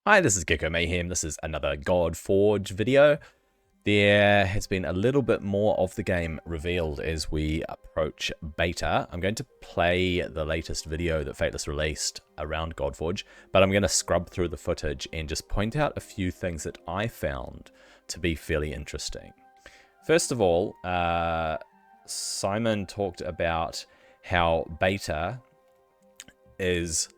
Hi, this is Gecko Mayhem. This is another Godforge video. There has been a little bit more of the game revealed as we approach beta. I'm going to play the latest video that Fateless released around Godforge, but I'm going to scrub through the footage and just point out a few things that I found to be fairly interesting. First of all, Simon talked about how beta is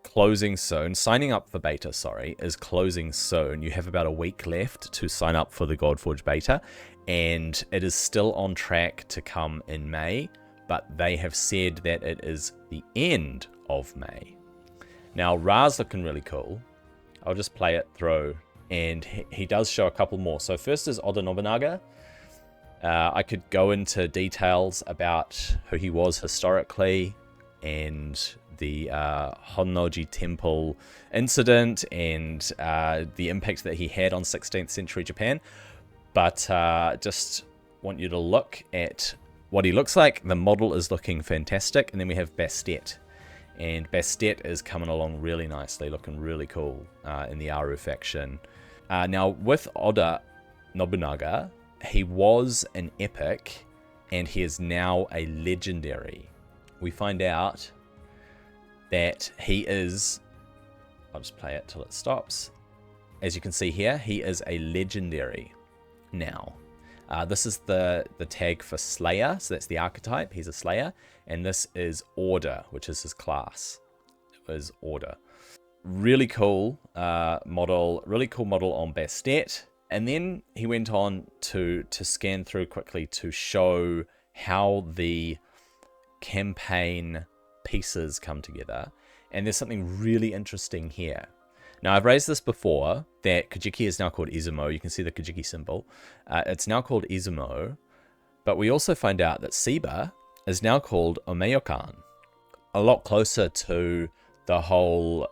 closing soon. Signing up for beta, is closing soon. You have about a week left to sign up for the Godforge beta, and it is still on track to come in May, but they have said that it is the end of May. Now, Ra's looking really cool. I'll just play it through, and he does show a couple more. So first is Oda Nobunaga. I could go into details about who he was historically, and the Honnoji Temple incident and the impact that he had on 16th century Japan. But just want you to look at what he looks like. The model is looking fantastic. And then we have Bastet. And Bastet is coming along really nicely, looking really cool in the Aru faction. Now, with Oda Nobunaga, he was an epic, and he is now a legendary. We find out that he is, I'll just play it till it stops. As you can see here, he is a legendary now. This is the tag for Slayer, so that's the archetype, he's a Slayer. And this is Order, which is his class. It was Order. Really cool model on Bastet. And then he went on to scan through quickly to show how the campaign pieces come together, and there's something really interesting here. Now, I've raised this before, that Kajiki is now called Izumo. You can see the Kajiki symbol. It's now called Izumo, but we also find out that Siba is now called Omeyokan, a lot closer to the whole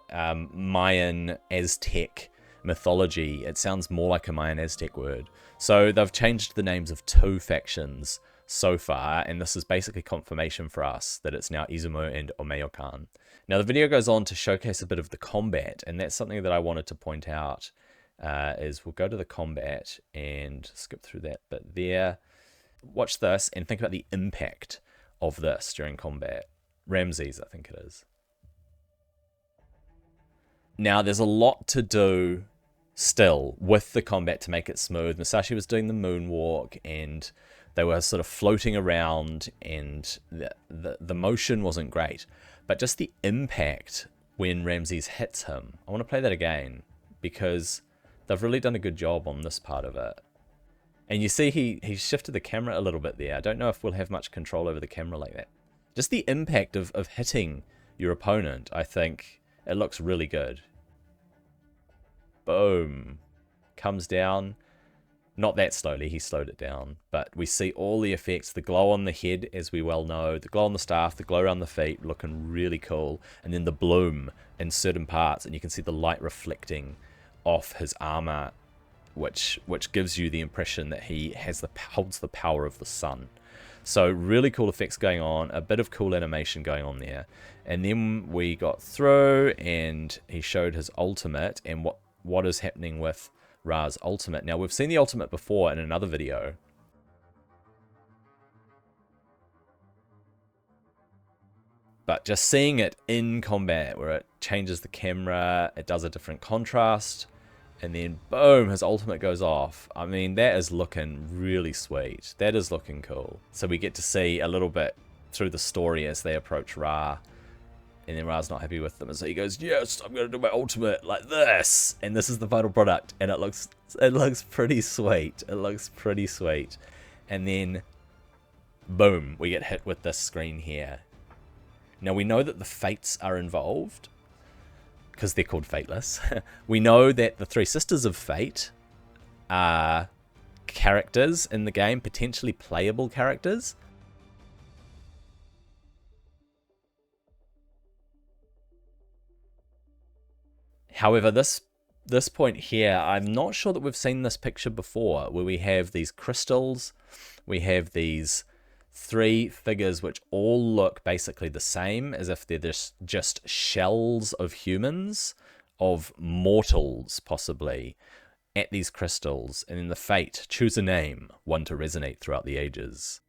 Mayan Aztec mythology. It sounds more like a Mayan Aztec word. So they've changed the names of two factions so far, and this is basically confirmation for us that it's now Izumo and Omeyokan. Now, the video goes on to showcase a bit of the combat, and that's something that I wanted to point out. Is we'll go to the combat and skip through that bit there. Watch this and think about the impact of this during combat. Ramses, I think it is. Now, there's a lot to do still with the combat to make it smooth. Masashi was doing the moonwalk, and they were sort of floating around, and the motion wasn't great. But just the impact when Ramses hits him. I want to play that again, because they've really done a good job on this part of it. And you see he shifted the camera a little bit there. I don't know if we'll have much control over the camera like that. Just the impact of hitting your opponent, I think it looks really good. Boom. Comes down. Not that slowly, he slowed it down. But we see all the effects. The glow on the head, as we well know. The glow on the staff, the glow around the feet, looking really cool. And then the bloom in certain parts. And you can see the light reflecting off his armor, which gives you the impression that he holds the power of the sun. So really cool effects going on. A bit of cool animation going on there. And then we got through, and he showed his ultimate and what is happening with Ra's ultimate. Now, we've seen the ultimate before in another video. But just seeing it in combat, where it changes the camera, it does a different contrast, and then boom, his ultimate goes off. I mean, that is looking really sweet. That is looking cool. So we get to see a little bit through the story as they approach Ra. And then Ra's not happy with them, and so he goes, yes, I'm going to do my ultimate like this. And this is the final product, and it looks pretty sweet. It looks pretty sweet. And then, boom, we get hit with this screen here. Now, we know that the Fates are involved, because they're called Fateless. We know that the three sisters of Fate are characters in the game, potentially playable characters. However, this point here, I'm not sure that we've seen this picture before, where we have these crystals, we have these 3 figures which all look basically the same, as if they're just shells of humans, of mortals possibly, at these crystals. And then the fate, choose a name, one to resonate throughout the ages.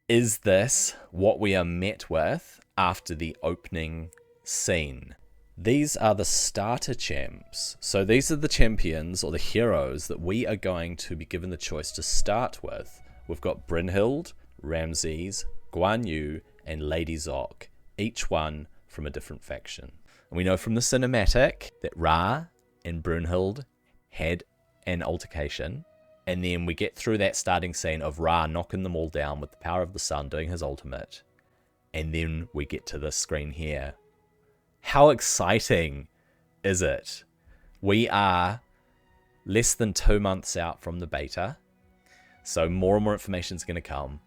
Is this what we are met with after the opening scene? These are the starter champs. So these are the champions or the heroes that we are going to be given the choice to start with. We've got Brynhild, Ramses, Guan Yu, and Lady Zoc, each one from a different faction. And we know from the cinematic that Ra and Brynhild had an altercation, and then we get through that starting scene of Ra knocking them all down with the power of the sun, doing his ultimate, and then we get to this screen here. How exciting is it? We are less than 2 months out from the beta, so more and more information is going to come,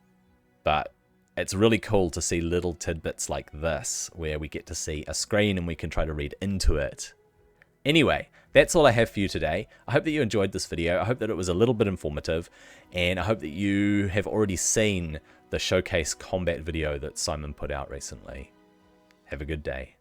but it's really cool to see little tidbits like this, where we get to see a screen and we can try to read into it. Anyway, that's all I have for you today. I hope that you enjoyed this video. I hope that it was a little bit informative, and I hope that you have already seen the showcase combat video that Simon put out recently. Have a good day.